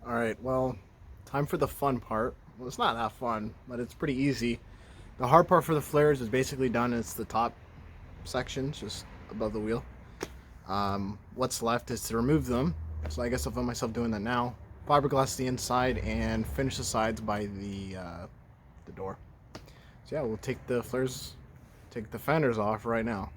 Alright, well, time for the fun part. Well, it's not that fun, but it's pretty easy. The hard part for the flares is basically done. It's the top section, just above the wheel. What's left is to remove them. So I guess I'll find myself doing that now. Fiberglass the inside and finish the sides by the door. So yeah, we'll take the fenders off right now.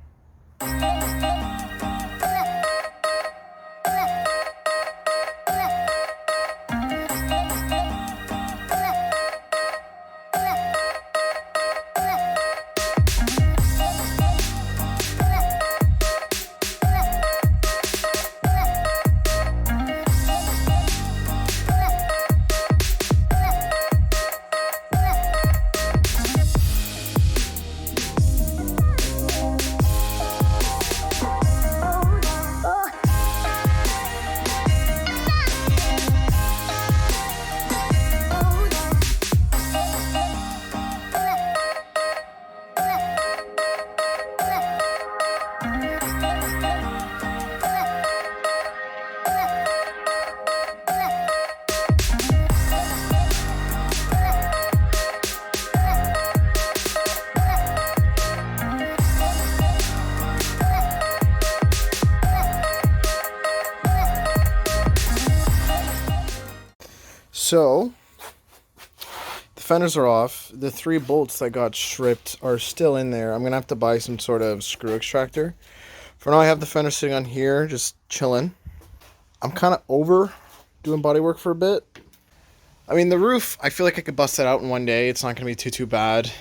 So, the fenders are off. The 3 bolts that got stripped are still in there. I'm going to have to buy some sort of screw extractor. For now, I have the fender sitting on here, just chilling. I'm kind of over doing bodywork for a bit. I mean, the roof, I feel like I could bust it out in one day. It's not going to be too bad.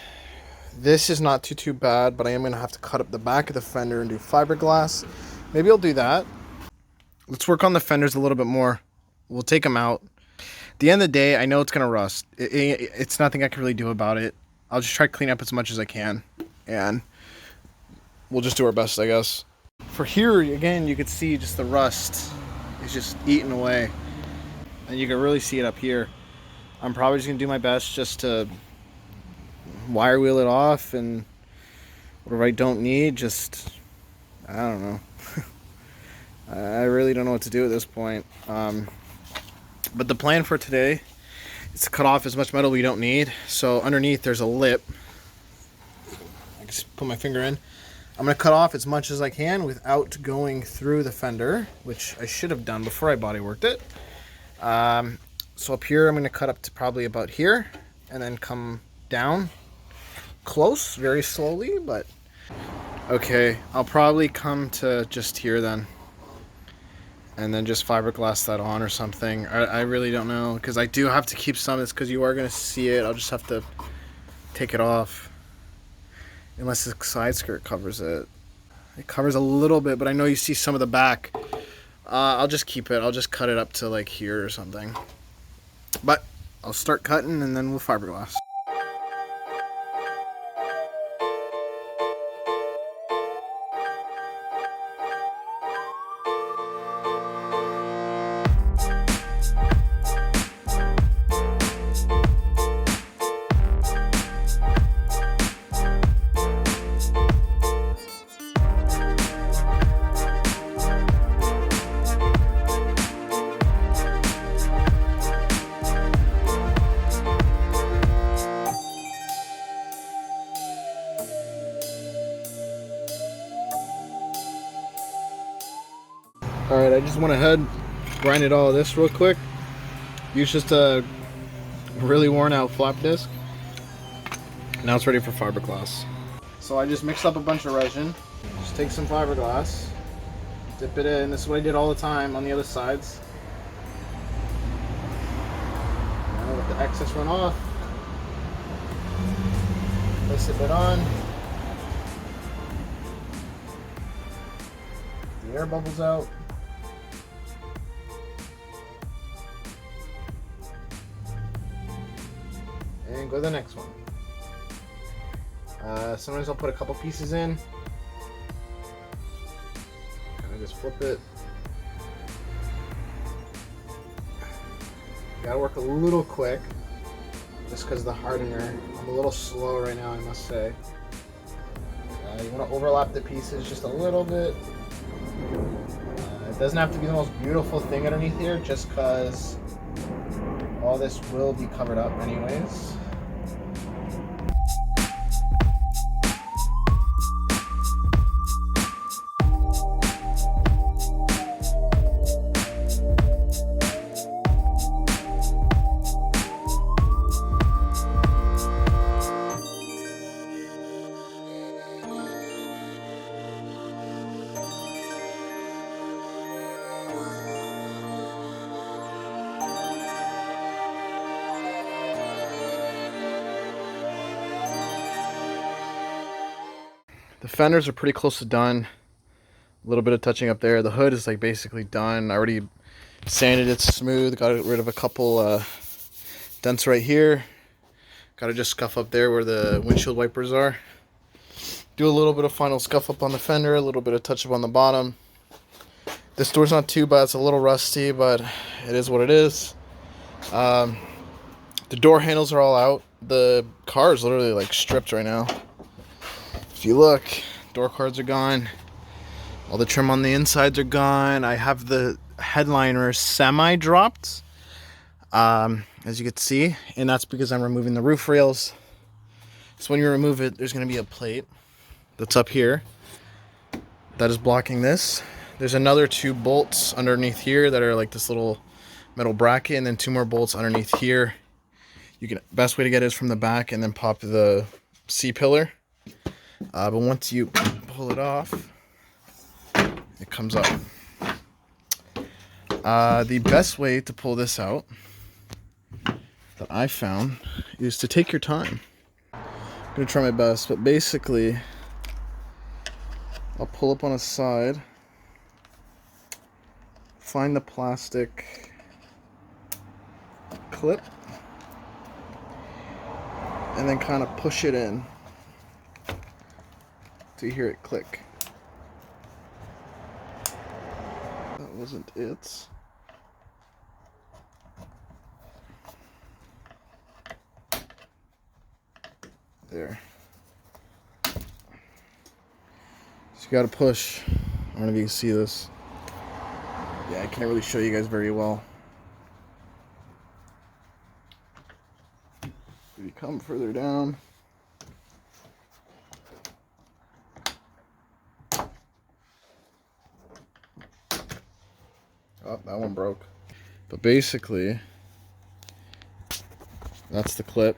This is not too bad, but I am going to have to cut up the back of the fender and do fiberglass. Maybe I'll do that. Let's work on the fenders a little bit more. We'll take them out. At the end of the day, I know it's going to rust. It's nothing I can really do about it. I'll just try to clean up as much as I can. And we'll just do our best, I guess. For here, again, you could see just the rust is just eating away. And you can really see it up here. I'm probably just going to do my best just to wire wheel it off. And whatever I don't need, just, I don't know. I really don't know what to do at this point. But the plan for today is to cut off as much metal we don't need. So underneath there's a lip. I just put my finger in. I'm going to cut off as much as I can without going through the fender, which I should have done before I bodyworked it. So up here I'm going to cut up to probably about here and then come down close, very slowly, but okay, I'll probably come to just here then. And then just fiberglass that on or something. I really don't know, because I do have to keep some of this because you are going to see it. I'll just have to take it off. Unless the side skirt covers it. It covers a little bit, but I know you see some of the back. I'll just keep it. I'll just cut it up to like here or something. But I'll start cutting and then we'll fiberglass. Alright, I just went ahead, grinded all of this real quick. Use just a really worn out flap disc. Now it's ready for fiberglass. So I just mixed up a bunch of resin. Just take some fiberglass, dip it in. This is what I did all the time on the other sides. Now let the excess run off. Place it bit on. The air bubbles out. And go to the next one. Sometimes I'll put a couple pieces in. Kind of just flip it. Gotta work a little quick, just because of the hardener. I'm a little slow right now, I must say. You want to overlap the pieces just a little bit. It doesn't have to be the most beautiful thing underneath here, just because All this will be covered up anyways. The fenders are pretty close to done. A little bit of touching up there. The hood is like basically done. I already sanded it smooth. Got rid of a couple dents right here. Got to just scuff up there where the windshield wipers are. Do a little bit of final scuff up on the fender. A little bit of touch up on the bottom. This door's not too bad. It's a little rusty, but it is what it is. The door handles are all out. The car is literally like stripped right now. If you look, door cards are gone. All the trim on the insides are gone. I have the headliner semi-dropped, as you can see, and that's because I'm removing the roof rails. So when you remove it, there's going to be a plate that's up here that is blocking this. There's another 2 bolts underneath here that are like this little metal bracket, and then 2 more bolts underneath here. Best way to get it is from the back and then pop the C-pillar. But once you pull it off, it comes up. The best way to pull this out that I found is to take your time. I'm going to try my best, but basically I'll pull up on a side, find the plastic clip, and then kind of push it in to hear it click. That wasn't it. There. So you gotta push. I don't know if you can see this. Yeah, I can't really show you guys very well. If you come further down, oh, that one broke. But basically, that's the clip.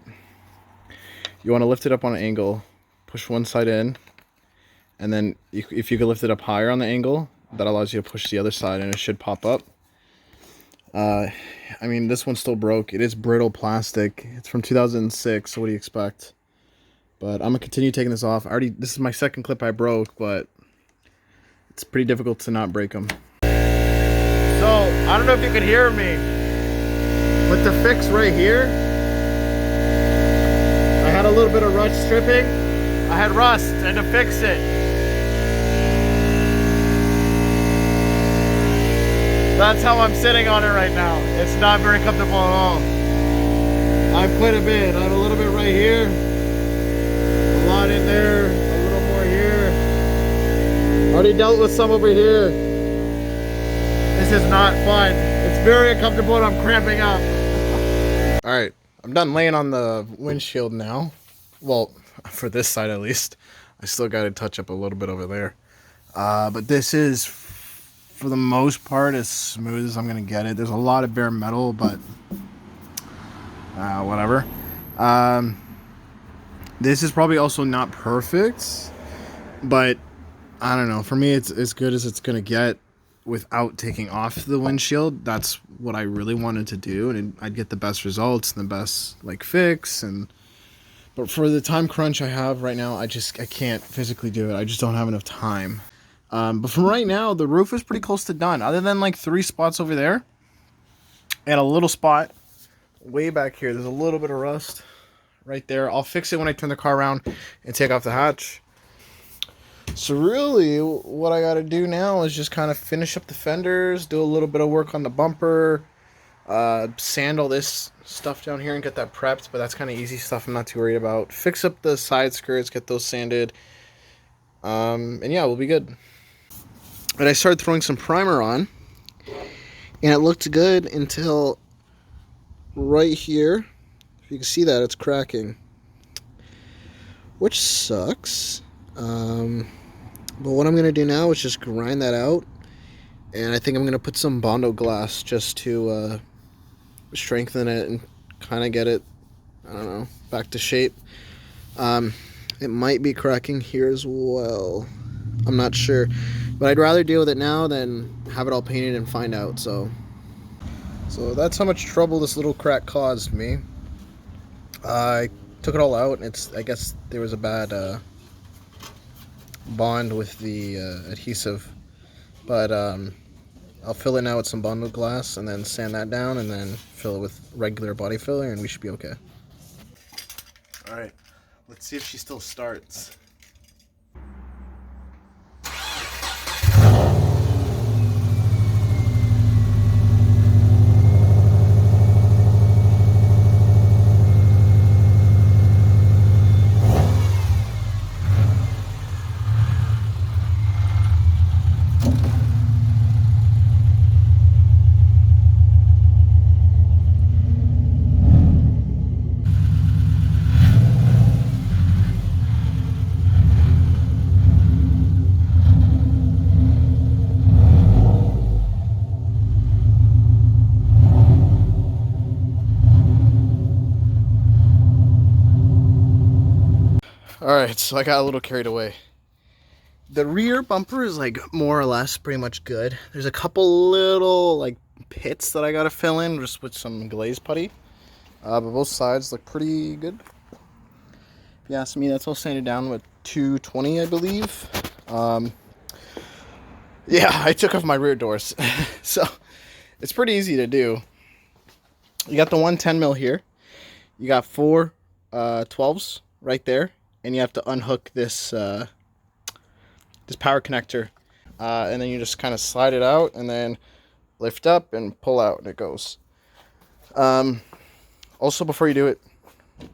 You want to lift it up on an angle, push one side in, and then if you could lift it up higher on the angle, that allows you to push the other side and it should pop up. I mean, this one still broke. It is brittle plastic. It's from 2006, so what do you expect? But I'm going to continue taking this off. This is my second clip I broke, but it's pretty difficult to not break them. So, I don't know if you can hear me, but the fix right here, I had a little bit of rust stripping. I had rust, and to fix it, that's how I'm sitting on it right now. It's not very comfortable at all. I have quite a bit. I have a little bit right here, a lot in there, a little more here. Already dealt with some over here. This is not fun. It's very uncomfortable and I'm cramping up. Alright, I'm done laying on the windshield now. Well, for this side at least. I still got to touch up a little bit over there. But this is, for the most part, as smooth as I'm going to get it. There's a lot of bare metal, but whatever. This is probably also not perfect, but I don't know. For me, it's as good as it's going to get without taking off the windshield. That's what I really wanted to do, and I'd get the best results and the best like fix. But for the time crunch I have right now, I can't physically do it. I just don't have enough time. But from right now, the roof is pretty close to done, other than like 3 spots over there and a little spot way back here. There's a little bit of rust right there. I'll fix it when I turn the car around and take off the hatch. So really, what I got to do now is just kind of finish up the fenders, do a little bit of work on the bumper, sand all this stuff down here and get that prepped, but that's kind of easy stuff I'm not too worried about. Fix up the side skirts, get those sanded, and yeah, we'll be good. But I started throwing some primer on, and it looked good until right here. If you can see that, it's cracking, which sucks. But what I'm going to do now is just grind that out. And I think I'm going to put some Bondo glass just to strengthen it and kind of get it, I don't know, back to shape. It might be cracking here as well. I'm not sure. But I'd rather deal with it now than have it all painted and find out. So that's how much trouble this little crack caused me. I took it all out. I guess there was a bad bond with the adhesive. But I'll fill it now with some Bondo glass and then sand that down and then fill it with regular body filler and we should be okay. Alright, let's see if she still starts. Alright, so I got a little carried away. The rear bumper is like more or less pretty much good. There's a couple little like pits that I gotta fill in just with some glaze putty. But both sides look pretty good. If you ask me, that's all sanded down with 220, I believe. Yeah, I took off my rear doors. So it's pretty easy to do. You got the 110 mil here. You got four 12s right there. And you have to unhook this this power connector, and then you just kind of slide it out and then lift up and pull out and it goes. Also, before you do it,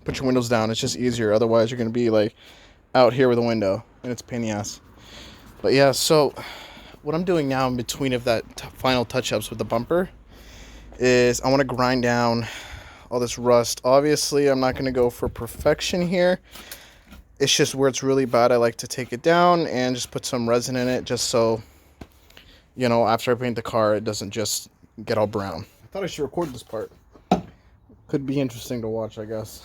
put your windows down. It's just easier. Otherwise, you're going to be like out here with a window and it's a pain in the ass. But yeah, so what I'm doing now in between of that final touch-ups with the bumper is I want to grind down all this rust. Obviously, I'm not going to go for perfection here. It's just where it's really bad, I like to take it down and just put some resin in it just so, you know, after I paint the car, it doesn't just get all brown. I thought I should record this part. Could be interesting to watch, I guess.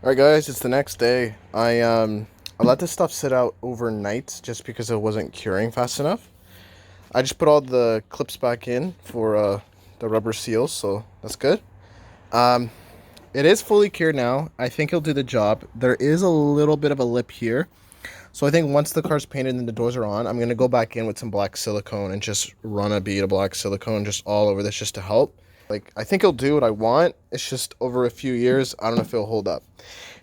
Alright guys, it's the next day. I let this stuff sit out overnight just because it wasn't curing fast enough. I just put all the clips back in for the rubber seals, so that's good. It is fully cured now. I think it'll do the job. There is a little bit of a lip here. So I think once the car's painted and the doors are on, I'm going to go back in with some black silicone and just run a bead of black silicone just all over this just to help. Like, I think it'll do what I want. It's just over a few years, I don't know if it'll hold up.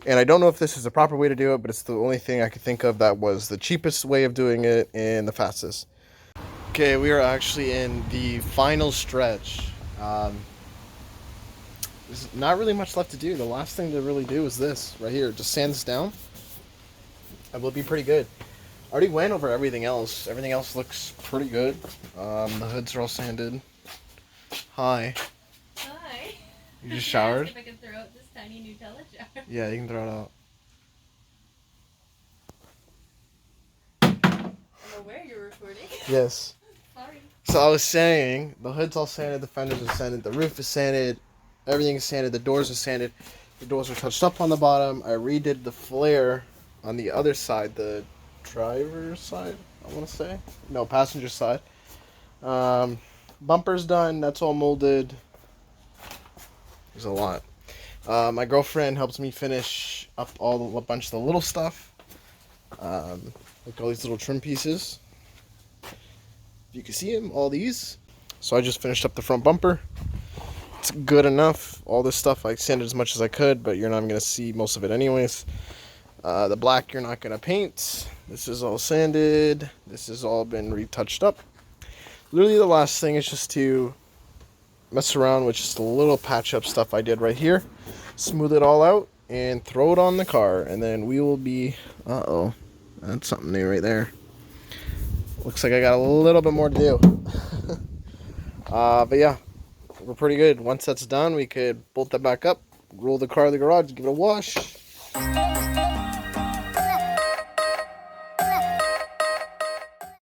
And I don't know if this is the proper way to do it, but it's the only thing I could think of that was the cheapest way of doing it and the fastest. Okay, we are actually in the final stretch. There's not really much left to do. The last thing to really do is this right here. Just sand this down. It will be pretty good. I already went over everything else. Everything else looks pretty good. The hoods are all sanded. Hi. Hi. You just showered? If I can throw out this tiny Nutella jar. Yeah, you can throw it out. I'm aware you're recording. Yes. Sorry. So I was saying, the hood's all sanded, the fenders are sanded, the roof is sanded, everything is sanded, the doors are sanded, the doors are touched up on the bottom. I redid the flare on the other side, the driver's side, I want to say. No, passenger side. Bumper's done, that's all molded. There's a lot. My girlfriend helps me finish up a bunch of the little stuff. Like all these little trim pieces. You can see them, all these. So I just finished up the front bumper. It's good enough. All this stuff I sanded as much as I could, but you're not going to see most of it anyways. The black you're not going to paint. This is all sanded. This has all been retouched up. Literally the last thing is just to mess around with just a little patch up stuff I did right here. Smooth it all out and throw it on the car. And then we will be... Uh-oh. That's something new right there. Looks like I got a little bit more to do. But yeah, we're pretty good. Once that's done, we could bolt that back up, roll the car to the garage, give it a wash.